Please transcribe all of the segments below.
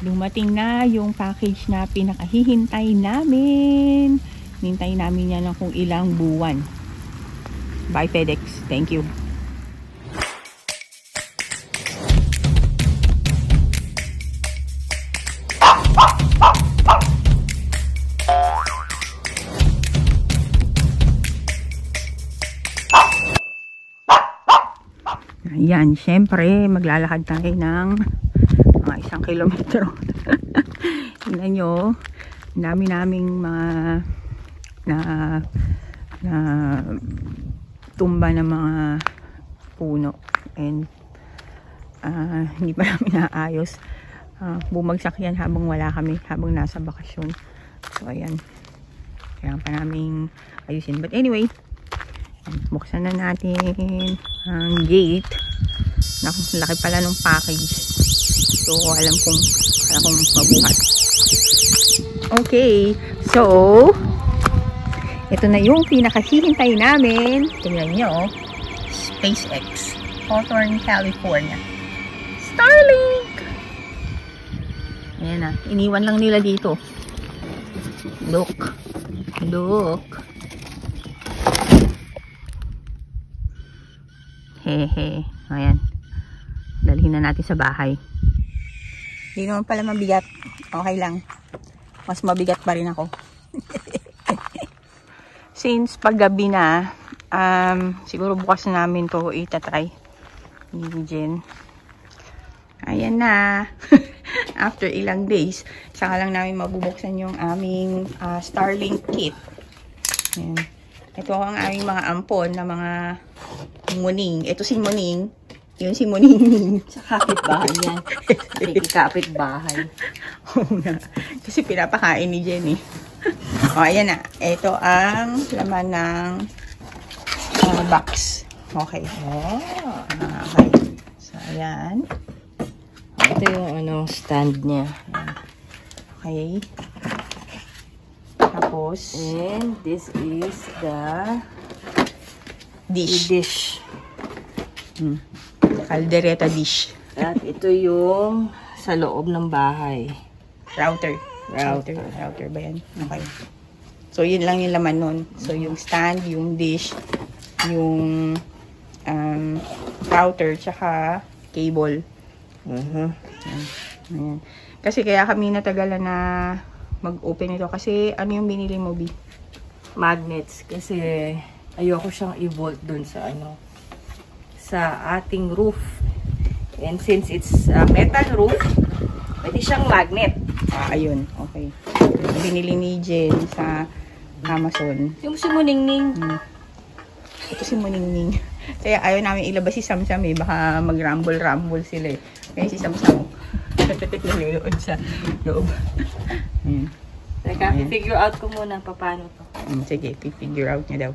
dumating na yung package na pinakahihintay namin. Hintay namin yan ng kung ilang buwan. Bye FedEx. Thank you. Ayan, syempre maglalakad tayo ng mga 1 kilometro. Tingnan nyo, dami naming mga na tumba ng mga puno and hindi pa namin naayos. Bumagsak yan habang wala kami, habang nasa bakasyon. So ayan, kaya pa namin ayusin. But anyway, buksan na natin ang gate. Naku, laki pala ng package. So alam kong mabuhat. Okay, so ito na yung pinakahihintay namin. Tingnan nyo, SpaceX, Hawthorne, California. Starlink! Ayan na, iniwan lang nila dito. Look. Hehe, ayan. Dalhin na natin sa bahay. Hindi naman pala mabigat. Okay lang. Mas mabigat pa rin ako. Since paggabi na, siguro bukas na namin to itatry. Ni Jen. Ayan na. After ilang days, saka lang namin mabubuksan yung aming Starlink kit. Ayan. Ito ang aming mga ampon na mga muning. Ito si Muning. Yun si Muning. Sa kapitbahay yan. Kapitbahay. Oo nga. Kasi pinapakain ni Jenny. O, ayan na. Ito ang laman ng box. Okay. Okay. So, ayan. Ito yung stand niya. Okay. Tapos, and this is the dish. Caldereta dish. At ito yung sa loob ng bahay. Router ba yan? Okay. So, yun lang yung laman nun. So, yung stand, yung dish, yung router, tsaka cable. Ayan. Kasi kaya kami natagalan na mag-open ito. Kasi ano yung binili mo, B? Magnets. Kasi ayoko siyang i-bolt dun sa sa ating roof. And since it's a metal roof, pwede siyang magnet. Ayun. Okay. Binili ni Jen sa Amazon. Yung si Muningning. Ito si Muningning. Kaya ayaw namin ilabas si Samsam eh. Baka mag-rumble sila eh. Kaya si Samsam nanonood sa loob. Ayan. Teka, i-figure out ko muna paano to. Sige, i-figure out niya daw.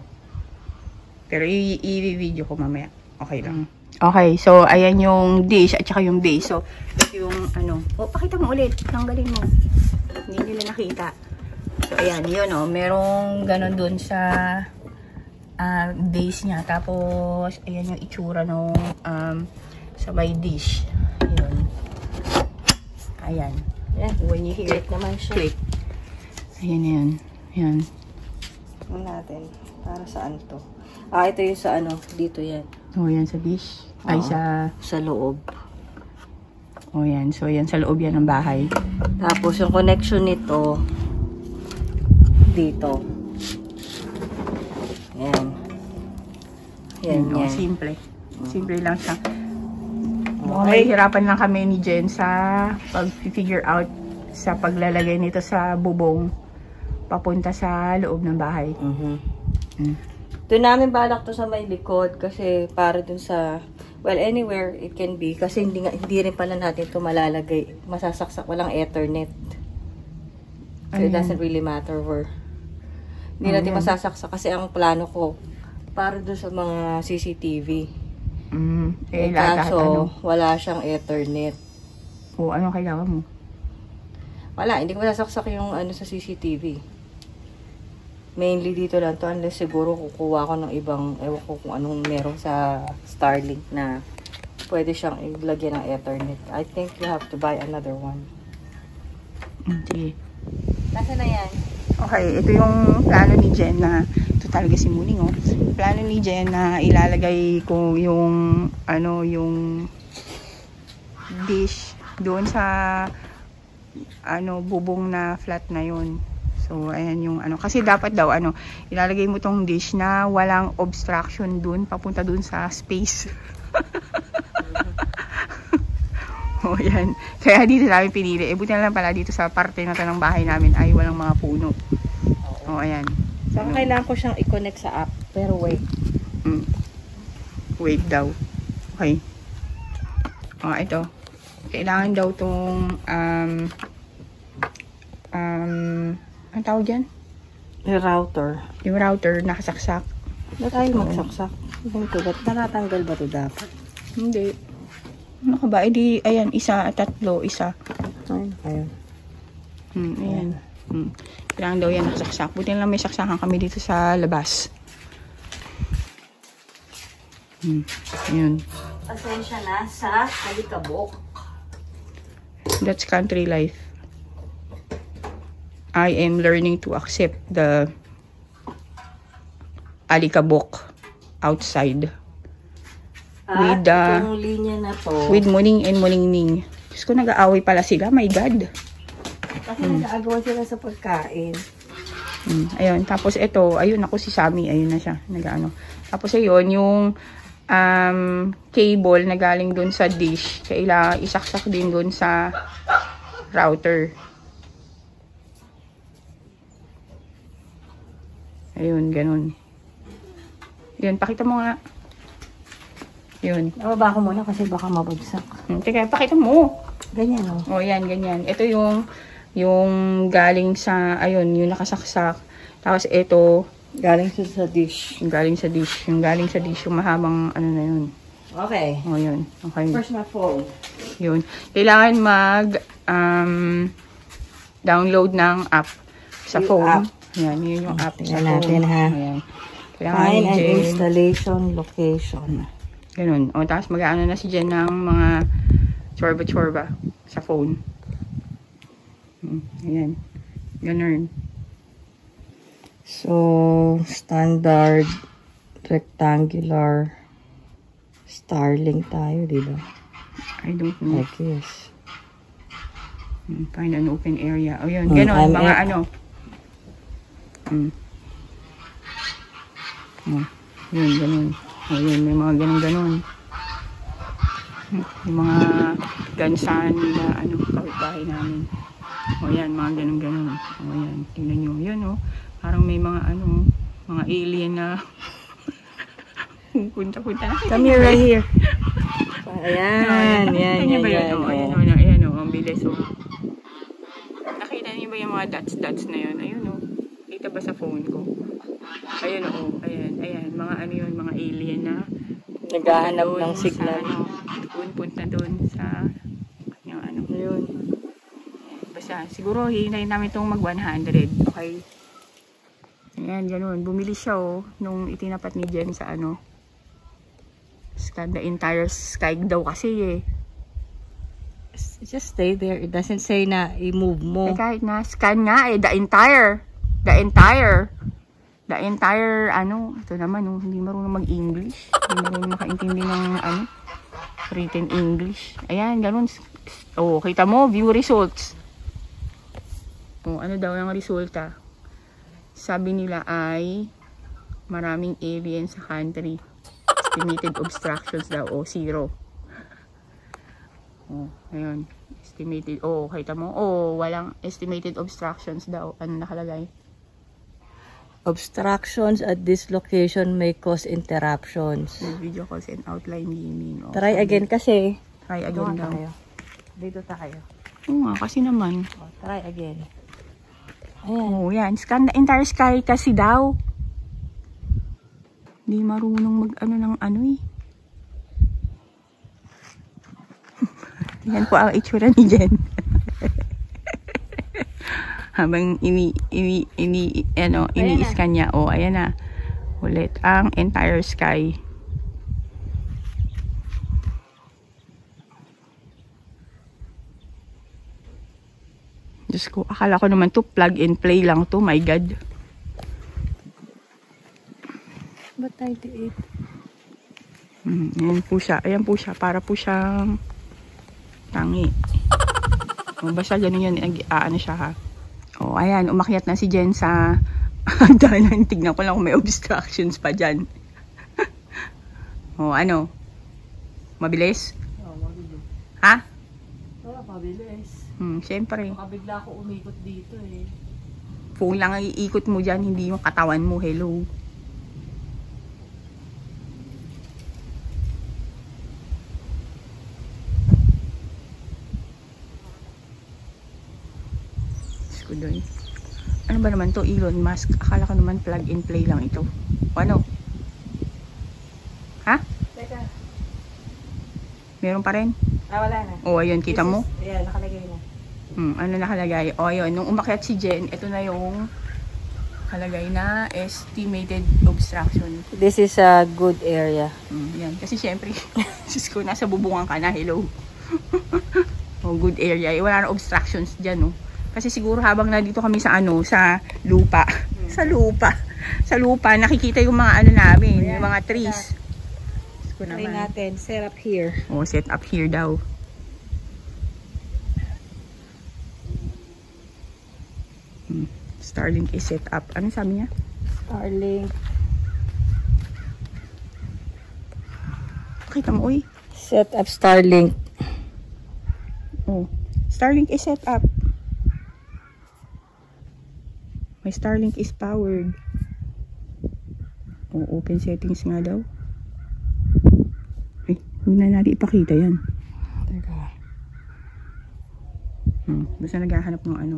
Pero i-video ko mamaya. Okay lang. Okay, so ayan yung dish at saka yung base. So, yung pakita mo ulit. Tanggalin mo. Hindi nila nakita. So, ayan, yun merong ganon dun sa base niya. Tapos, ayan yung itsura nung sa may dish. Yun. Ayan. Yeah, when you hear it naman siya. Click. Ayan. Ayan. Tingnan natin. Para saan to? Ito yung sa dito yan. Yan sa dish. Ay, sa loob. Yan. So, yan sa loob yan ng bahay. Tapos, yung connection nito dito. Yan. Yan. Simple. Simple lang siya. May hirapan lang kami ni Jen sa pag-figure out sa paglalagay nito sa bubong papunta sa loob ng bahay. Doon namin balak to sa may likod kasi para dun sa, well, anywhere it can be kasi hindi rin pala natin to malalagay, masasaksak, walang Ethernet. So it doesn't really matter where. Hindi natin masasaksak kasi ang plano ko para dun sa mga CCTV. Kaso wala siyang Ethernet. O ano kailangan mo? Wala, hindi ko masasaksak yung sa CCTV. Mainly dito lang to unless siguro kukuha ko ng ibang, ewan ko kung anong meron sa Starlink na pwede siyang ilagyan ng Ethernet. I think you have to buy another one. Sige. Nasa na yan? Okay, ito yung plano ni Jen na ito talaga si Muning, oh. Plano ni Jen na ilalagay ko yung ano, yung dish doon sa ano, bubong na flat na yun. So, ayan yung ano. Kasi dapat daw, ano, ilalagay mo tong dish na walang obstruction dun, papunta dun sa space. O, yan. Kaya dito namin pinili. Buti na lang pala dito sa parte na to ng bahay namin ay walang mga puno. O, ayan. So, kailangan ko siyang i-connect sa app. Pero wait. Wait daw. Okay. O, ito. Kailangan daw tong ang tawag dyan? Yung router. Yung router nakasaksak. Ba't ayaw magsaksak? Ito, ba't nakatanggal ba ito dapat? Hindi. Ano ka ba? Edi, ayan, isa, tatlo, isa. Ayun. Ayan. Kailangan daw yan nakasaksak. Buti lang may saksakan kami dito sa labas. Ayan. Pasensya na sa Alikabok. That's country life. I am learning to accept the alikabok outside. With itong linya na to. With Muning and Muningning. Diyos ko, nag-aaway pala sila. My God. Kasi nag-aagawa sila sa pagkain. Ayun. Tapos ito, ayun ako si Sammy. Ayun na siya. Nag-ano. Tapos ayun, yung cable na galing dun sa dish. Kailangan isaksak din dun sa router. Ayun, ganun. Yun, pakita mo nga. Yun. Nababa ko muna kasi baka mabagsak. Teka, pakita mo. Ganyan, oh. O, yan, ganyan. Ito yung galing sa, ayun, yung nakasaksak. Tapos ito, Galing sa dish. yung galing sa dish. Yung galing sa dish, yung mahabang, ano na yun. Okay. O, yun. Okay. First na phone. Yun. Kailangan download ng app sa Yung phone. app. Yan, yun yung app sa Tingnan phone. natin, ha. Ayan. Kailangan Find ni an Jen. installation location. Ganun. O, tapos mag-ano na si Jen ng mga chorba-chorba sa phone. Ayan. Ganun. So, standard, rectangular, Starlink tayo, di ba? I don't know. I guess. Find an open area. O, yun. Ganun. Mga ano. Yun, ganun. O, yun. May mga ganun-ganun. Yung mga gansan na ano, kapitbahay namin. O, yan. Mga ganun-ganun. O, yan. Tingnan nyo. Yun, o. Parang may mga ano, mga alien na punta-punta na. Come here, right here. Ayan, yan. Ayan, o. Ang bilis, o. Nakita niyo ba yung mga dots na yun? Ayun, o. Kita ba sa phone ko? Ayun, o. Ayan. Mga ano yun, mga alien na Naghahanap doon ng signal. Sa, punta doon sa yung ano. Ayun. Basta, siguro hihintayin namin itong mag 100. Okay. Ayan, ganun. Bumili siya, oh, nung itinapat ni Jen sa ano. Scan the entire sky daw kasi, eh. Just stay there. It doesn't say na i-move mo. Eh, kahit na, scan nga, eh. The entire, ano, ito naman, oh, hindi marunong mag-English. Hindi marunong makaintindi ng, ano, written English. Ayan, ganun. Oh, kita mo, view results. Oh, ano daw yung resulta? Sabi nila ay maraming alien sa country. Estimated obstructions daw, o 0. Oh, ayun. Estimated, kita mo, walang estimated obstructions daw. Ano nakalagay? Obstructions at this location may cause interruptions. Video calls and outline gaming. Oh, Try again kasi. Try again daw. Dito tayo. Oo nga, kasi naman. Try again. Ayan. Oh, yan. Scan the entire sky kasi daw. Hindi marunong mag-ano ng ano, eh. Yan po ang itsura ni Jen. Habang ini-scan niya. Oh, ayan na. Ulit ang entire sky. Diyos ko, akala ko naman to plug and play lang to. My God. Ba't 98? Ayan po siya. Ayan po siya. Para po siyang tangi. O, basta ganun yun. Ano siya ha. O, ayan. Umakyat na si Jen sa dalan. Tignan ko lang kung may obstructions pa dyan. O, ano? Mabilis? Oo, mabilis. Ha? Oo, mabilis. Siyempre. Baka bigla ako umikot dito eh. Phone lang ang iikot mo dyan. Hindi yung katawan mo. Hello. Doon. Ano ba naman to, Elon Musk? Akala ko naman plug and play lang ito. O ano? Ha? Teka. Meron pa rin? Wala na. O ayun, kita mo? Ayan, nakalagay na. Ano nakalagay? O ayun, nung umakyat si Jen, ito na yung nakalagay na estimated obstruction. This is a good area. Yan. Kasi syempre, sis ko, nasa bubungan ka na. Hello. O, good area. Wala na obstructions dyan, no? Kasi siguro habang nandito kami sa sa lupa. Sa lupa, nakikita yung mga namin, yung mga trees. Try natin, set up here. Oh, set up here daw. Starlink is set up. Ano sabi niya? Starlink. Kita mo, uy. Set up Starlink. Oh, Starlink is set up. My Starlink is powered. Oh, open settings nga daw. Ay, huwag na natin ipakita yan. Teka. Basta naghahanap ng ano.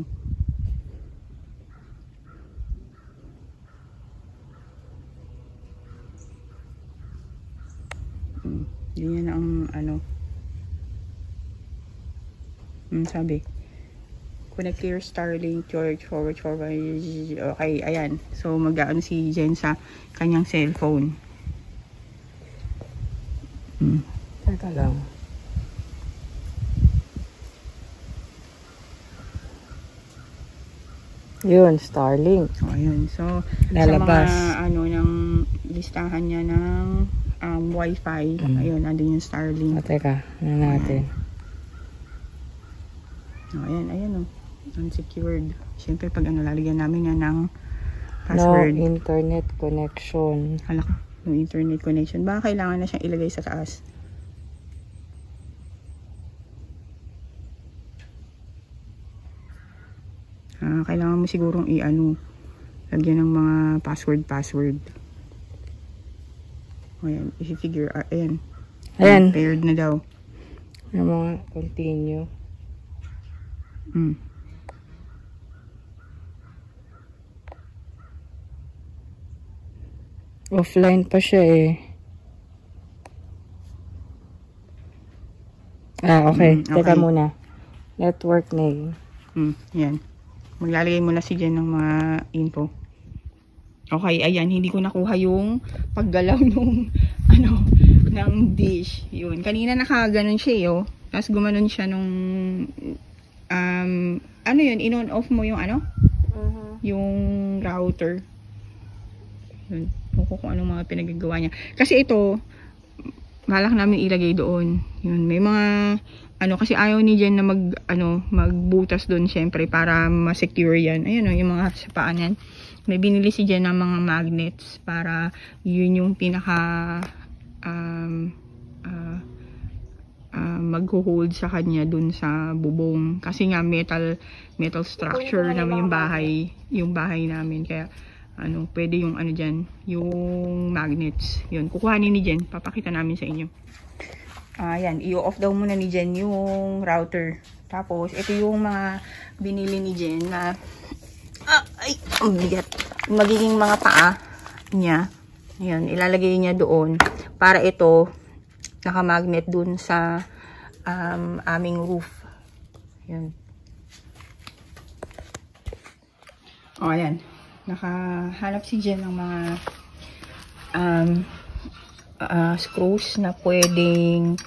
Yan ang ano. Sabi. Connect your Starlink, forward. Okay, ayan. So, mag-ano si Jen sa kanyang cellphone. Teka lang. Yun, Starlink. So, ayun. So, lalabas. Sa mga, ng listahan niya ng Wi-Fi, ayun, nandun yung Starlink. Teka, ano natin? Ayan, unsecured. Siyempre, pag lalagyan namin yan ng password. No internet connection. Hala ka, no internet connection. Baka kailangan na siyang ilagay sa taas. Kailangan mo sigurong lagyan ng mga password. Ayan, i-figure, ayan. Ayan. Paired na daw. Yung mga continue. Offline pa siya eh. Okay. Teka muna. Network name. Yan. Maglalagay muna si Jen ng mga info. Okay, ayan. Hindi ko nakuha yung paggalaw nung ng dish. Yun. Kanina nakaganon siya Tapos gumanon siya nung yun, in-on off mo yung yung router. Yun. Kung anong mga pinagagawa niya. Kasi ito, malak namin ilagay doon. Yun, may mga kasi ayaw ni Jen na magbutas doon syempre para ma-secure yan. Ayun yung mga sapaan yan. May binili si Jen ng mga magnets para yun yung pinaka magho-hold sa kanya dun sa bubong. Kasi nga metal structure naman yung bahay namin. Kaya pwede yung dyan, yung magnets. Yun, kukuhanin ni Jen. Papakita namin sa inyo. Ayan, i-off daw muna ni Jen yung router. Tapos, ito yung mga binili ni Jen na magiging mga paa niya. Ayan, ilalagay niya doon. Para ito, naka-magnet dun sa aming roof. Ayan. Ayan. Nakahanap si Jen ng mga screws na pwedeng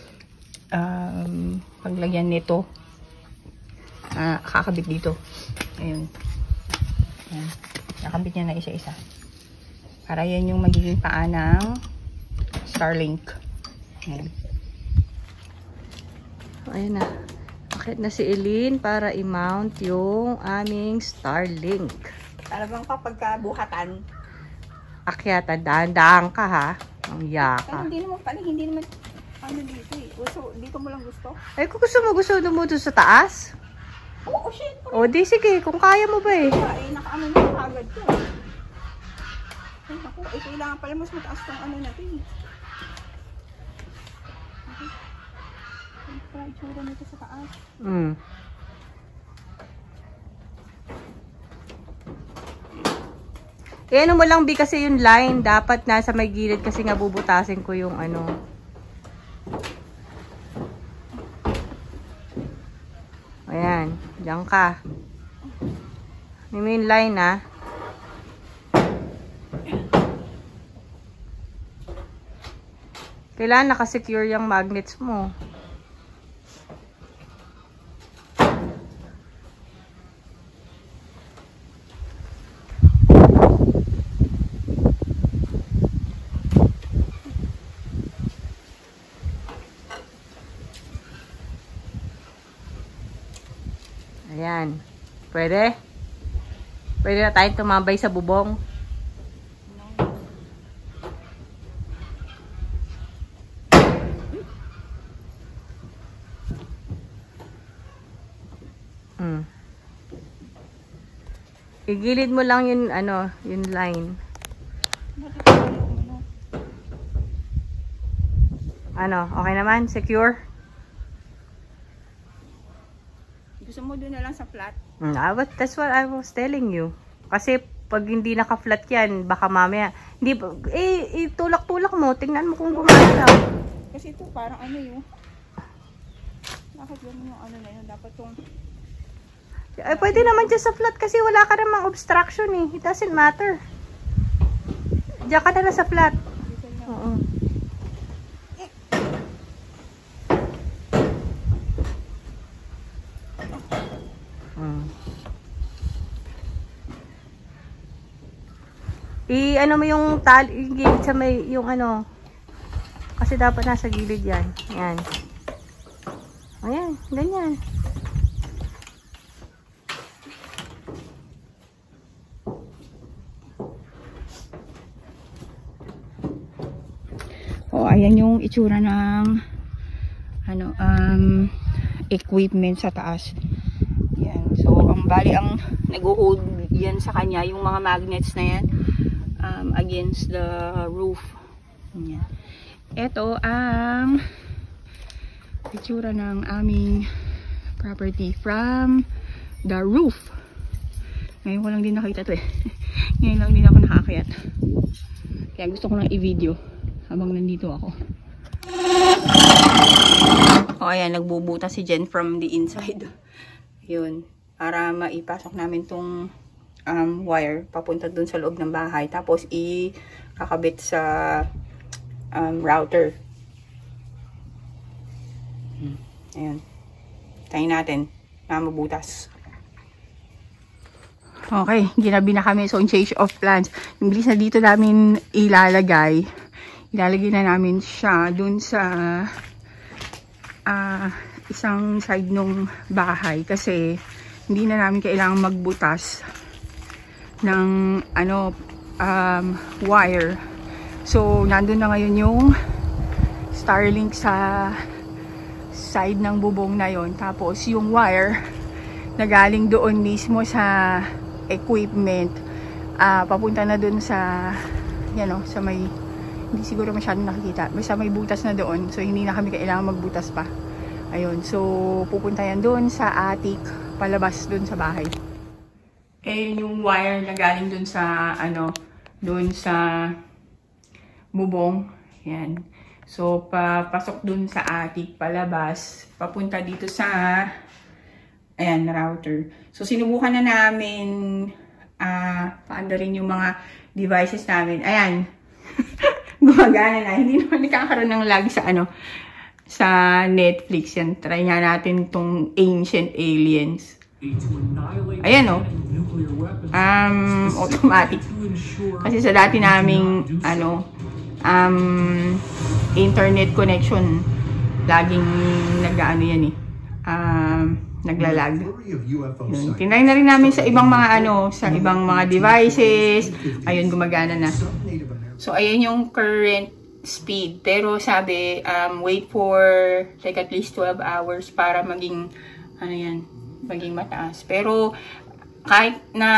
paglagyan nito. kakabit dito. Ayun. Ayan. Nakabit niya na isa-isa. Para yan yung magiging paa ng Starlink. Ayan. Ayun na. Akit na si Eileen para i-mount yung aming Starlink. Talagang kapag buhatan. Akyata, dahan-dahan ka ha. Ang yaka. Hindi naman pala, hindi naman ano dito eh. Dito mo lang gusto? Ay, kung gusto mo doon sa taas? Oo, shit. O, di sige, kung kaya mo ba eh. Ay, nakaano na agad to. Ay, naku, kailangan pala mas mataas tong ano natin eh. Ay, pala itsura nito sa taas. Eh, ano mo lang, B, kasi yung line, dapat nasa may gilid kasi nga bubutasin ko yung ano. Ayan, diyan ka. Yung main line, ha. Kailangan nakasecure yung magnets mo. Ayan. Pwede? Pwede na tayong tumambay sa bubong. Igilid mo lang yung ano, yung line. Ano, okay naman? Secure? Gusto mo doon na lang sa flat? That's what I was telling you. Kasi pag hindi naka-flat yan, baka mamaya, hindi, tulak-tulak mo, tingnan mo kung gumana. Kasi ito parang ano yun. Bakit yun yung ano na yun? Dapat tong... Ay, pwede naman dyan sa flat kasi wala ka namang obstruction eh. It doesn't matter. Diyan ka na sa flat. Oo. Ano mo yung tali, yung sa may, yung ano, kasi dapat nasa gilid yan. Yan. Ayan, ganyan. Oh, ayan yung itsura ng ano, equipment sa taas. Yan. So, ang bali ang nag-hold yan sa kanya, yung mga magnets na yan, against the roof. Yan. Ito ang itsura ng aming property from the roof. Ngayon ko lang din nakita to eh. Ngayon lang din ako nakakayat. Kaya gusto ko lang i-video habang nandito ako. O ayan, nagbubuta si Jen from the inside. Yun. Para maipasok namin tong wire papunta dun sa loob ng bahay. Tapos ikakabit sa router. Ayan. Tayo natin na mabutas. Okay, ginabi na kami. So, in change of plans. Yung bilis na dito namin ilalagay na namin siya dun sa isang side ng bahay. Kasi, hindi na namin kailangang magbutas ng wire. So, nandun na ngayon yung Starlink sa side ng bubong na yon. Tapos, yung wire na galing doon mismo sa equipment, papunta na doon sa sa may, hindi siguro masyadong nakikita, basta may butas na doon. So, hindi na kami kailangan magbutas pa. Ayun. So, pupunta yan doon sa attic, palabas doon sa bahay. Eh, yung wire na galing doon sa, doon sa bubong. Yan. So, papasok doon sa attic, palabas, papunta dito sa, ayan, router. So, sinubukan na namin, paanda rin yung mga devices namin. Ayan. Gumagana na. Hindi naman nakakaroon ng lag sa, sa Netflix. Yan. Try nga natin tong Ancient Aliens. Ayan o. Automatic. Kasi sa dati naming, internet connection, laging nag-ano yan eh. Naglalag. Yun. Tinry na rin namin sa ibang mga sa ibang mga devices. Ayun, gumagana na. So, ayan yung current speed. Pero sabi, wait for like at least 12 hours para maging, maging mataas. Pero, kahit na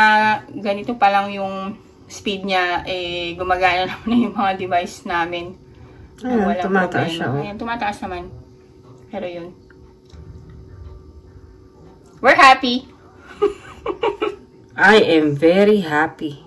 ganito pa lang yung speed niya, gumagana naman na yung mga device namin. Ayan, tumataas siya. Ayan, tumataas naman. Pero yun. We're happy. I am very happy.